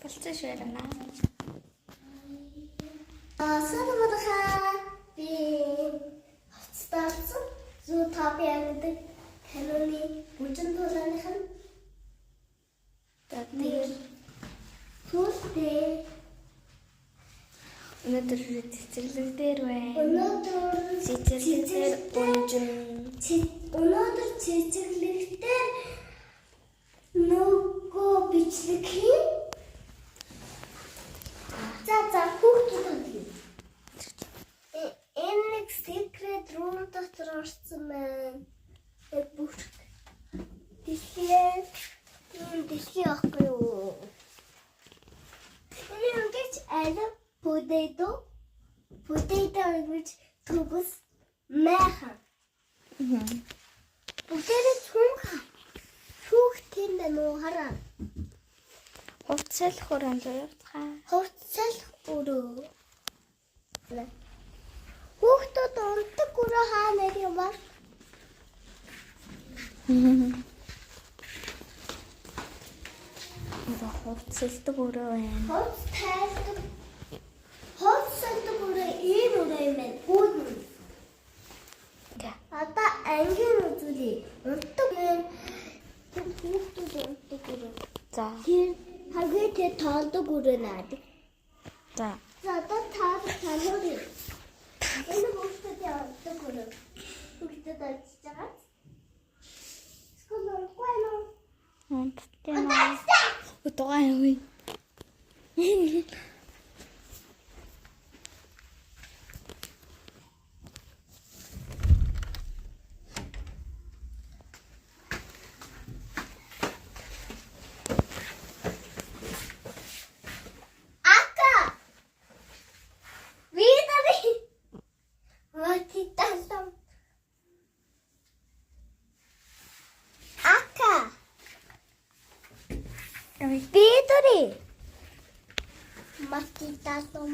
Болцсон шүү ярина. Сарварха би хацтаасан зүү тапи ангидаг каноны бүжин дуулааных нь Тэгээд түүнтэй өнөөдөр цэцэрлэг дээр байна. өнөөдөр Цэцэрлэг дээр унжин өнөөдөр цэцэрлэгтэр нөгөө бичлэг хийн. За хүүхдүүд үгүй. Энэ нэг secret room дотор орсон байна. Бүх дэлхий ахгүй юу? Энэ үгэж аль potato гэж төгс мэха. Potato хүүхдийн нөө хараа. хувцсалх өрөөнд явцгаа. Хувцсалх өрөө. Хүүхдүүд унтдаг өрөө хаа нэр юм ба? Хувцсалдаг өрөө байна. Хувцсалдаг өрөө ийм өрөө юм байна. Үүдэн. Одоо ангийн үзүүлээ. Унтдаг юм. Хүүхдүүд унтдаг өрөө. За. Хамгийн тэр тоолдог өрөө наадаг. За. За одоо таалуу. Энэ хүүхдүүдийн унтдаг өрөө. Хүүхдүүд очиж байгаа. Скул унтгүй нөө. Унтдаг. Утгаа юу? Пидори. Матитасон.